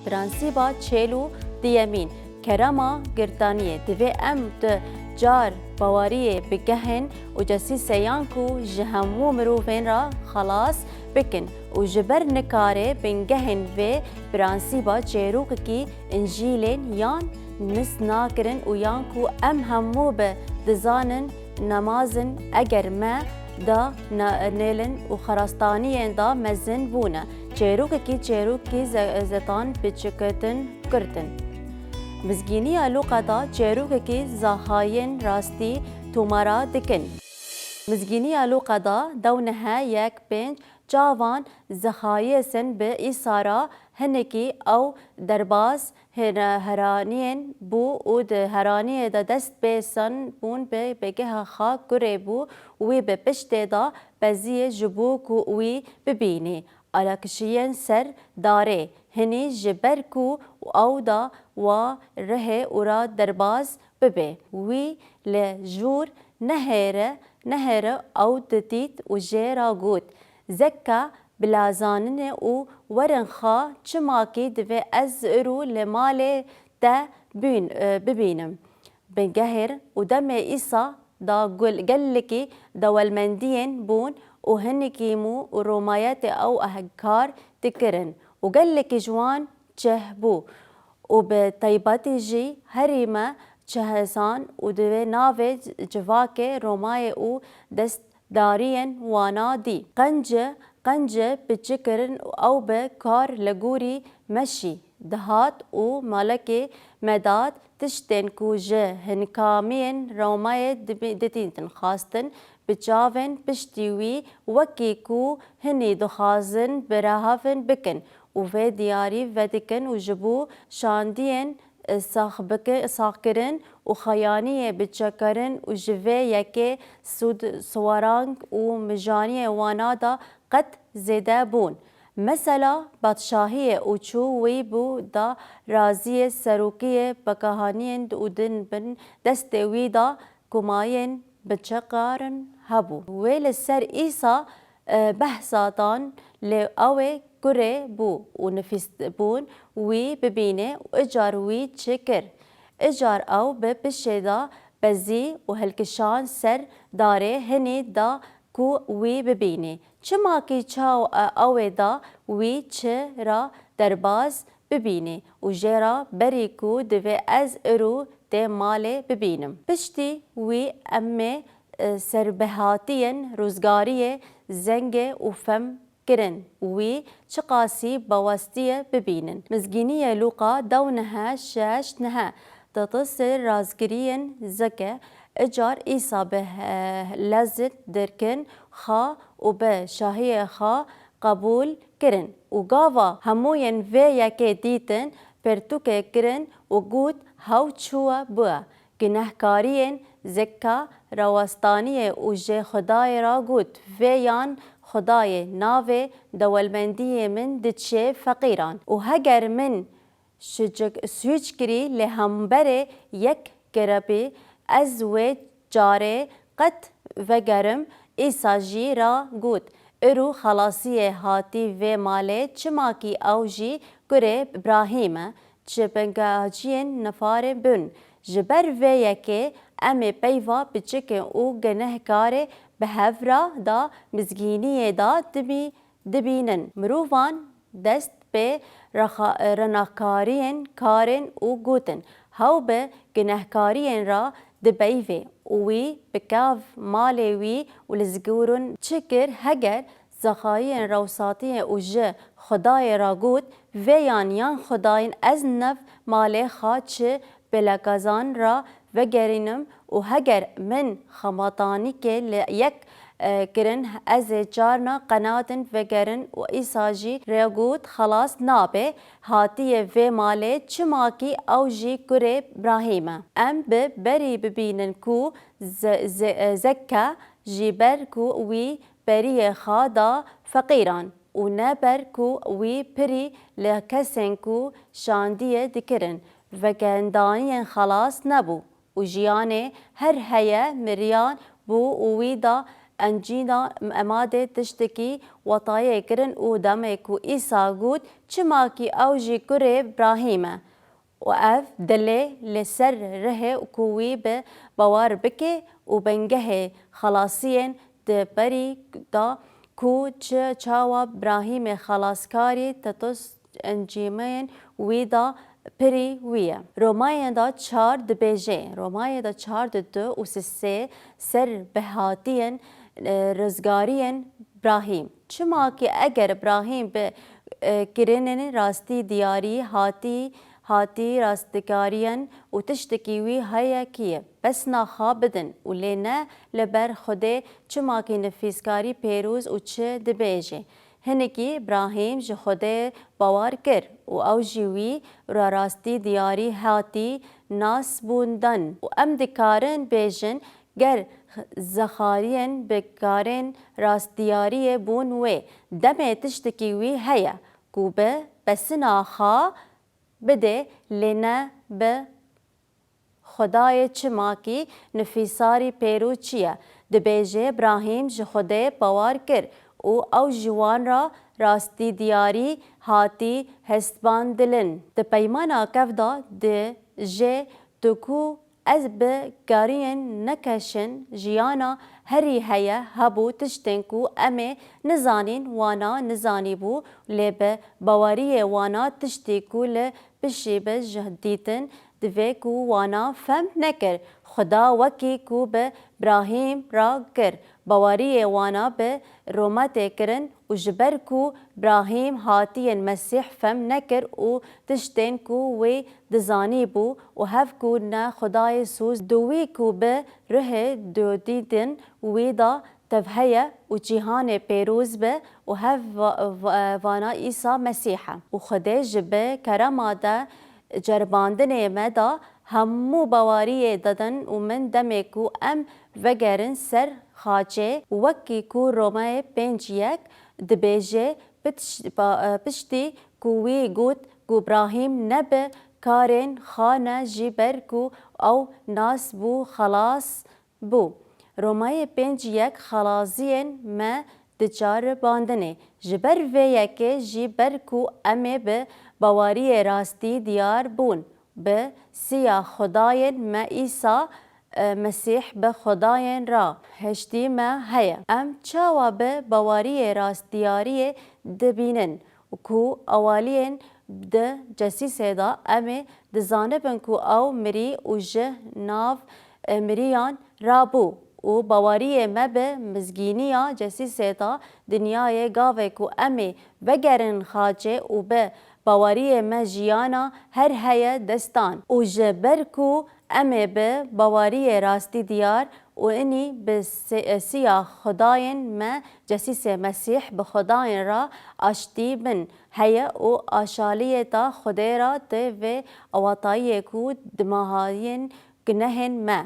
برانسیبا چیلو دیمین کرما گرتانیه دوی ام ده جار باوریه بگهن و جسی سیانکو جهمو مروفین را خلاص بکن و جبر نکاره بنگهن و برانسیبا چیروک کی انجیلین یان نس ناکرن و یانکو ام همو به دزانن نمازن اگر ما دا نیلن و خراستانیین دا مزن بونه چیروکی زتان بچکتن کرتن مزگینی لوقا دا چیروکی زاخاین راستی تومارا دکن مزگینی لوقا دا دونها یک پنج جاوان زخایسن به ایسارا هنکی او درباز هرانین بو او ده هرانی دا دست بیسن بون به بگه خا گره بو وی به پشت دا بزی جبو کو وی ببینی علاکشین سر داره هنی جبر کو او دا و ره اورا درباز ببه وی لجور نهره او دتیت و جیرا گود زکا بلازانن او ورنخا چماکی دوی از ارو لمال تا ببینم بنگهر و دم ایسا دا گلکی دولمندین بون و هنکیمو و رومایت او اهکار تکرن و گلکی جوان چه بو و به طیباتی جی هریمه چهزان و دوی ناوی جواک رومای او دست دارین وانا دی قنجه بچکرن او به کار لگوری مشی دهات و مالک مداد تشتن کو جه هنکامین رومای دتینتن خواستن بچاون پشتیوی وکی کو هنی دخازن براهافن بکن و في دیاری ودکن و جبو شاندین ساخکرن و خیانی بچکرن و جوه یکی سوارانگ و مجانی وانا دا قد زیده بون مثلا بادشاهی اوچو وی بو دا رازی سروکی بکهانین و دن بن دست وی دا کماین بچکارن هبو ویل سر ایسا بحثاتان لأوه گره بو و نفیس بون وی ببینه و اجار وی چکر اجار او به پشیدا بزی و هلکشان سر داره هنی دا کو وی ببینه چما کی چاو او دا وی چه را درباز ببینه و جرا بری کو دوی از ارو ده مال ببینم پشتی وی امه سربهاتین روزگاری زنگ و فم کرن وی چقاسی بواسطیه ببینن مزگینی لوقا دونها شش نها تتصل رازگرین زکه اجار ایسا به لذت درکن خا و به شاهی خا قبول کرن و گاوا هموین و یکی دیتن پرتوکه کرن و گود هاو چوه بوا گنهکارین زکا رواستانی و جه خدای را گود و یان خدای ناوه دولمندی من دچه فقیران و هگر من سویچ کری لهمبر یک گربی از و جاره قد وگرم ایساجی را گود ارو خلاصی هاتی و ماله چماکی او جی گره ابراهیم چه بنگاجین نفار بن جبر و یکی ام پیوا بچک او گنهکار به هفرا دا مزگینی دا دبینن مروفان دست به رناکارین کارن او گوتن هاو به گنهکارین را دبیوه وی بکاف مالی وی ولزگورن چکر هگر زخایین روساتی اوجه خدای را گوت و یان خداین از نف مالی خاچ بلکازان را وگرینم و هگر من خماتانی که یک کرن از چارنا قناتن وگرن و ایساجی رگود خلاص نابه هاتیه و ماله چماکی او جی کره ابراهیم ام به بری ببینن کو زکا جیبر کو وی بری خادا فقیران و نبر کو وی پری لکسن کو شاندیه دکرن و گندانی خلاص نبو و جیانه هر هیا مریان بو وی دا انجینا اماده تشتکی وطایه کرن و دمه کو ایسا گود چما کی او جی کره ابراهیمه و اف دله لسر ره کوی به باور بکه و بنگه خلاصین ده بری دا کو چاوا ابراهیم خلاصکاری تتوس انجیمین وی دا پری ویه رومایه دا 4 دبیجه رومایه دا 4 دو و سه سر بهاتین رزگارین ابراهیم چما که اگر ابراهیم به کرنن راستی دیاری هاتی راستکاریان و تشتکی وی هیا کیه بس ناخا بدن و لینا لبر خوده چما که نفیسکاری پیروز و چه دبیجه هنگی ابراهیم جه خوده باور کر و او جیوی را راستی دیاری هاتی ناس بوندن و ام دکارن بیجن گر زخارین بکارن راستیاری بون و دم تشتکی وی هیا کوبه بس ناخا بده لینا به خدای چما کی نفیساری پیرو چیه دبیجه ابراهیم جه خوده باور کر او جوان را راستی دیاری هاتی هستبان دلن ده پیمانا کف دا ده جه دکو از به گارین نکشن جیانا هری هیا هبو تشتنکو امه نزانین وانا نزانی بو لبه باوری وانا تشتیکو لبشی به جهدیتن دوی کو وانا فهم نکر خدا وکی کو به ابراهیم را کر باوری وانا به رومت کرن و جبر کو ابراهیم هاتی مسیح فهم نکر و تشتین کو وی دزانی بو و هف کو نه خدای سوز دوی کو به ره دو دیدن وی دا تفهیه و جهان پیروز به و هف وانا عیسی مسیحه و خدا جبه کرماده جرباندن مدا همو باوری دادن و من دمه کو ام وگرن سر خاچه وکی کو رومای 5 دبیجه پشتی کوی گوت کو ابراهیم نبه کارن خانه جیبر کو او ناس بو خلاص بو رومای 5 خلاصین ما دچار باندنه جبر و یکی جیبر کو امه به باوری راستی دیار بون به سیا خداین ما عیسی مسیح به خداین را هشتی ما هیا ام چاوا به باوری راستیاری دبینن کو اوالین ده جسیسه دا امه دزانبن کو او مری و جه ناف مریان رابو و باوری ما به مزگینیا جسیسه دا دنیای گاوه کو امه وگرن خاچه و به باوری ما جیانا هر هیا دستان و جبر کو امه به باوری راستی دیار و اینی به سیا خداین ما جسیس مسیح به خداین را آشتی بن هیا و آشالیه تا خدا را ده و اواتایی کو دماهاین گنهن ما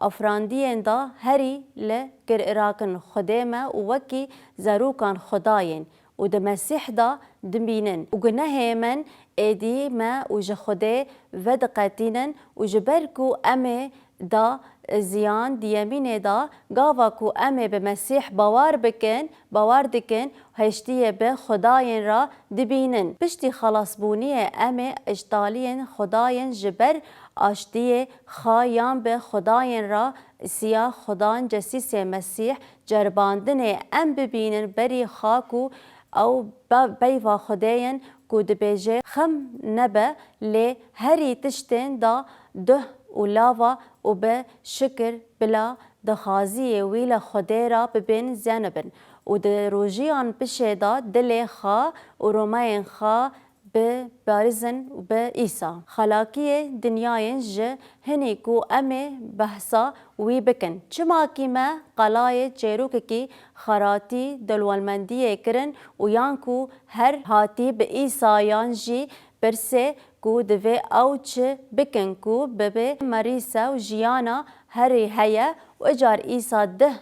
افراندین دا هری لگر اراکن خدا ما و وکی زروکان خداین و ده مسیح دا دمبینن و گناه من ایدی ما و جخده و دقاتینن و جبرکو امه دا زیان دیمین دا گاوا کو امه به مسیح باور دکن هشتیه به خداین را دبینن پشتی خلاص بونیه امه اشتالین خداین جبر آشتیه خایان به خداین را سیا خدان جسیس مسیح جرباندن ام ببینن بری خاکو او بیوا خداین کو دبیجه خم نبه لی هری تشتین دا ده و لاوا و به شکر بلا دخازی ویل خدا را ببین زنبن و ده روژیان پشه دا دل خوا و رومین خوا به بارزن و به ایسا خلاقی دنیای جه هنی کو امه بحثا وی بکن چما کی ما قلای چیروک کی خراتی دلوالمندی کرن و یان کو هر هاتی به ایسا یان جی برسه کو دوی او چه بکن کو ببه مریسا و جیانا هری هیا و اجار ایسا ده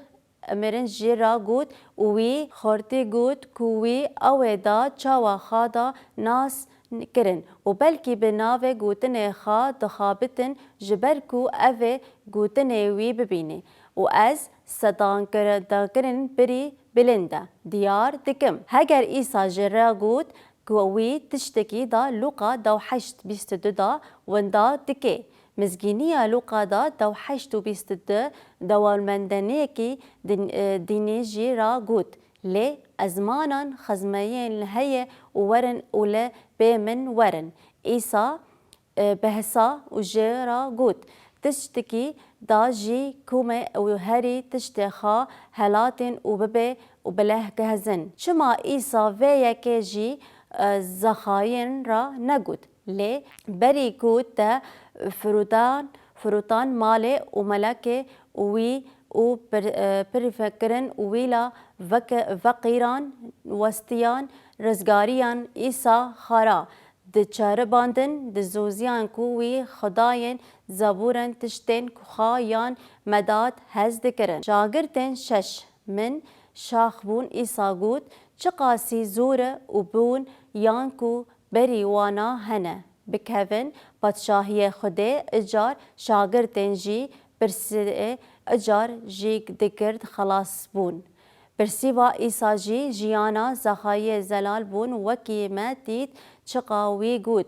امرن جیرا گود وی خورتی گود کوی اویدا چاوا خادا ناس کرن و بلکی به ناو گوتن خا دخابتن جبر کو اوه گوتن وی ببینه و ez sedankirin birî bilind e, diyar dikim. Heger İsa ji re got ku wî tiştekî da Luqa 8:22 da winda dike. Mizgîniya Luqa da 8:22 dewalmendaniyekî dînî jî ra got. Lê ezmanan xezmeyên heye û werin û li bê min werin. İsa behsa û jê ra got. Tiştekî da jî ku me û herî tiştê xwe helatên û bibe û bilehgehezin. Çima İsa vê yekê jî zexayên ra negot. Lê berî ku te firotan malê û melekê wî û pirfekirin û wîla veqîran westiyan rizgariyan İsa xwe di çeribandin di zoziyan ku wî Xwedayên zeborên tiştên xwe yan medat hez dikirin. Şagirdên şeş min şax bûn. İsa got, çi qasî zor e û bûn yan ku berî wana hene bikevin padşahiyê Xwedê icar şagirdên jî pirsê icar jî dikir xelas bûn. Pirsîva İsa jî jiyana zexayiyê zelal bûn wekî me dît çiqa wî got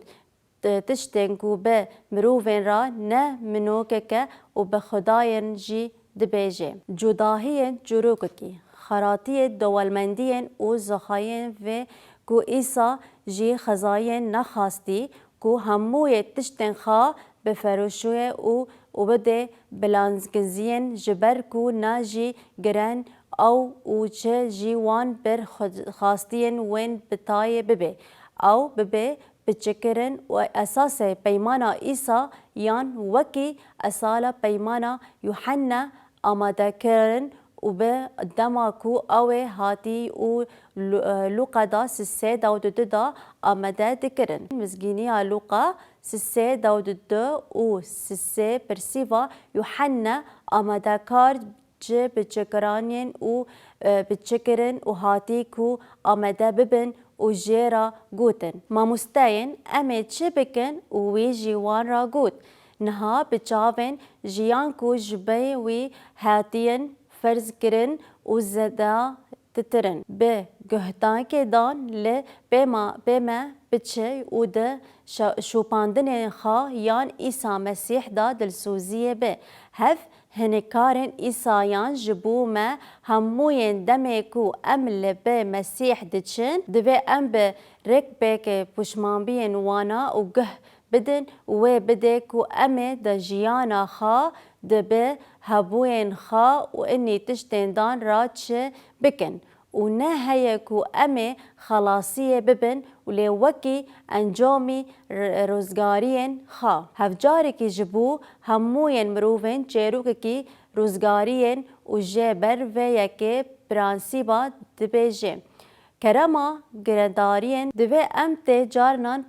tiştên ku bi mirovên ra ne minokek e û bi Xwedayên jî dibêje. Cudahiyên çîrokekî, xeratiyê dewlemendiyên û zexayiyên vê ku İsa jî xezayên nexastî ku hemûyê tiştên xwe biferoşe û bide bilanzgiziyên ji ber ku ne jî giren ew û çi jî wan bir xwastiyên wên bitayê bibe. Ew bibe biçikirin û esasê peymana İsa yan wekî esala peymana Yuhanna amadekirin û bi dema ku ew ê hatî û Luqa da 3:22 da amade dikirin. Mizgîniya Luqa 3:22 û 3 pirsîva Yuhanna amadekar ji biçikiranên û biçikirin û hatî ku amade bibin û jê ra gotin. Mamosteyên em ê çi bikin û wî jî wan ra got. Niha bi çavên jiyan ku ji bê wî hatiyin ferzkirin û zêdetitirin. Bi guhdankê dan li bê me biçe û di şopandinên xwe yan İsa Mesîh da dilsoziyê be. Hev hinêkarên İsayan ji bo me hemûyên demê ku em li bê Mesîh diçin divê em bi rêkbeke pişmanbiyên wana û guh bidin wê bide ku em ê di jiyana xwe di bi hebûyên xwe û înî tiştên dan ra çi bikin û ne heye ku em ê xelasiyê bibin û lê wekî encamî rizgariyên xwe. Hevcarekî ji bo hemûyên mirovên çêrokekî rizgariyên û jê ber vê yekê piransîba dibêje. Kerema giredariyên divê em tê carinan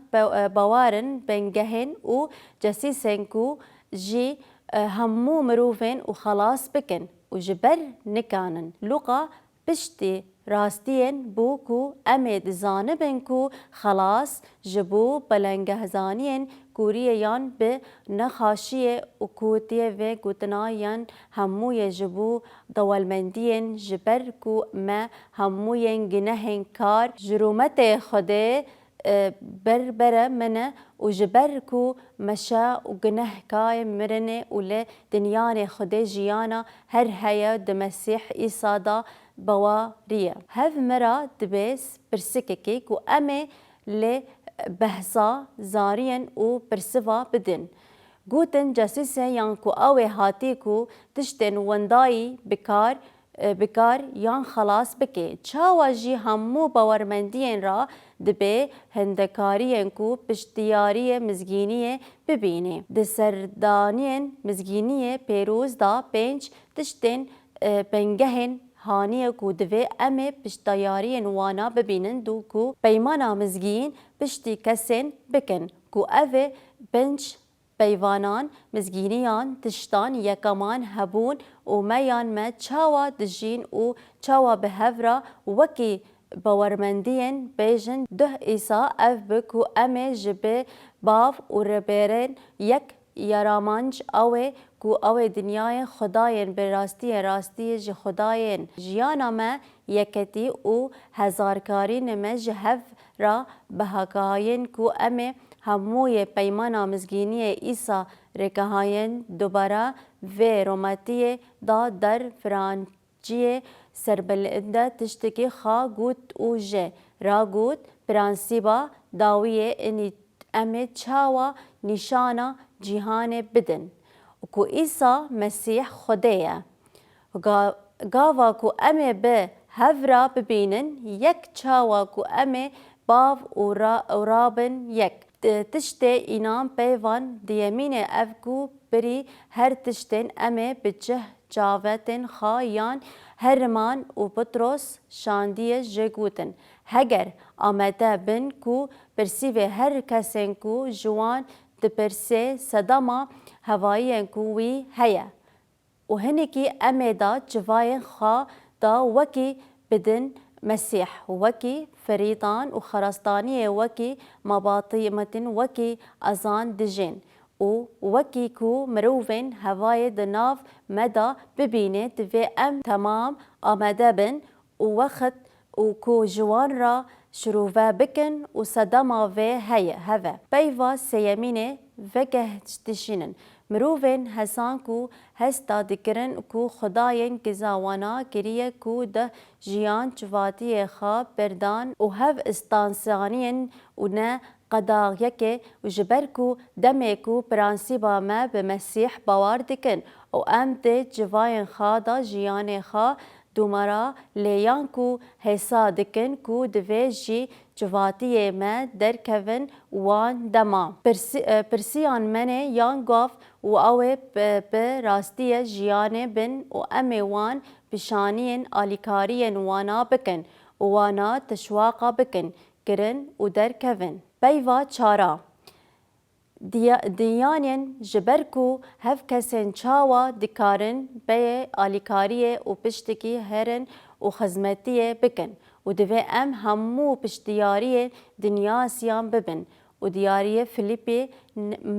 bawerin bengehên û cesîsên ku jî hemû mirovên û xelas bikin û ji ber nikanin. Luqa piştî rastiyên bû ku em ê dizanibin ku xelas ji bo belengehzaniyên kuriyê yan bi nexaşiyê û kûtiyê vê gotina yan hemûyê ji bo dewlemendiyên ji ber ku me hemûyên gunehên kar ji rûmetê Xwedê berbere min e û ji ber ku meşe û gunehkarê mirinê û li dinyanê Xwedê jiyana her heye di Mesîh İsa da bawariye. Hev me ra dibe pirsikekê ku em ê lê behsa zariyên û pirsiva bidin. Gotin cesîsê yan ku ew ê hatî ku tiştên wendayî bikar yan xelas bike. Çawa jî hemû bawermendiyên ra dibe hindekariyên ku piştiyariyê mizgîniyê bibîne. Di serdaniyên mizgîniyê pêroz da 5 tiştên bengehên haniye ku divê em ê piştiyariyên wana bibînin du ku peymana mizgîn piştî kesên bikin ku ev ê 5 peyvanan mizgîniyan tiştan yekaman hebûn û me yan me çawa dijîn û çawa bi hev ra wekî bawermendiyên bêjin duh İsa ev bi ku em ê ji bê bav û rêberên yek yaramanc ew ê کو او دنیای خدایên bi rastiyê ji xudayên jiyana me yeketî û hezarkarînê me ji hev re bihagihayên ku em ê hemûyê peymana mizgîniyê Îsa rêkehayên dubare vê rometiyê da derfiranciyê serbilind de tiştekî xwe got û jê ra got prensîba dawiyê em ê çawa nîşana cîhanê bidin ku Îsa Mesîh Xwedê ye. Gava ku em ê bi hev re bibînin yek çawa ku em ê bav û rabin yek. Tiştê înan peyvan diyemîne ev ku birî her tiştên em ê bi cih cavetên xwe yan Herman û Petros şandiye jê gotin. Heger amade bin ku pirsîvê her kesên ku ji wan dipirsê sedema hevayiyên ku wî heye û hinekî em ê da civayên xwe da wekî bidin Mesîh wekî firîdan û xerastaniyê wekî mabatîmetên wekî ezan dijîn û wekî ku mirovên hevayê di nav me da bibîne divê em temam amade bin û wext û ku ji wan re şirûve bikin û sedema vê heve. Peyva sêyemînê veke dişînin. Mirovên hesan ku hesta dikirin ku xudayên gizawana kiriye ku di jiyan civatiyê xwe berdan û hev istansaniyên û ne qedayekê û ji ber ku demê ku prensîba me bi Mesîh bawar dikin û em dê civayên xwe da jiyanê xwe dumara lêyan ku hêsa dikin ku divê jî civatiyê me derkevin wan dema. Pirsiyan me ne yan gav û ew ê bi rastiyê jiyanê bin û em ê wan pişaniyên alîkariyên wana bikin û wana tişwaqa bikin, kirin û derkevin. Peyva çara diyanên ji ber ku hev kesên çawa dikarin bêyê alîkariyê û piştekî herin û xizmetiyê bikin û divê em hemû piştiyariyên dinyasiyan bibin û diyariyê Filîpê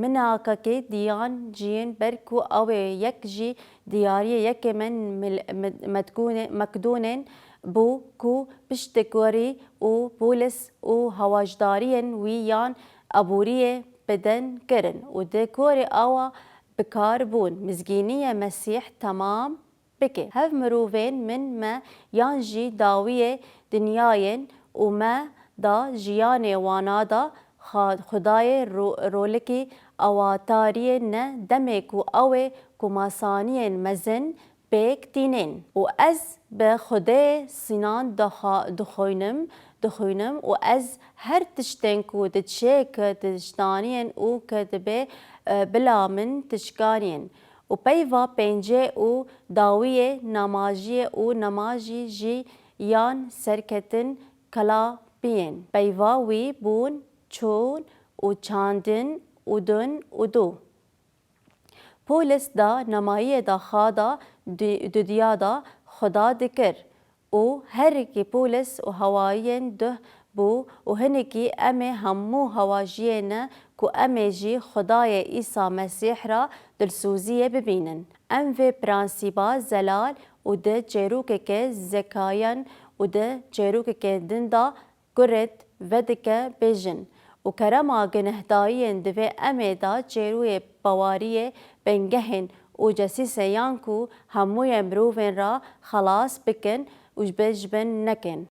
minakekê diyan ciyên ber ku ew ê yek jî diyariyê yekê Makedonên bû ku piştîgorî û polis û hewajdariyên wî yan aboriyê bidin kirin û di korê awa bikar bûn mizgîniyê Mesîh temam bike. Hev mirovên min me yan jî dawiyê dinyayên û me da jiyanê wana da Xudayê rolekî awatariyê ne demê ku ew ê komasaniyên mezin pêk tînin û ez bi Xwedê sînan dixwînim û ez her tiştên ku diçe ki tiştaniyên û ki dibe bila min tişkaniyên û peyva pêncê û dawiyê namajiyê û nemajî jî yan serketin kelapiyên. Peyva wî bûn çûn û çandin û din û du. Polis da nemayiyê da xwe da dudiya da xuda dikir û herikî polis û hewayiyên duh bû û hinekî em ê hemû hewajiyê ne ku em ê jî Xudayê Îsa Mesîh ra dilsûziyê bibînin. Em vê prensîba zelal û di çêrokekê zekayan û di çêrokekê din da guret vedike bêjin û kerema ginehdariyên divê em ê da çêroyê bawariyê bengehên û cesîsê yan ku hemûyê mirovên ra xelas bikin û ji bin nekin.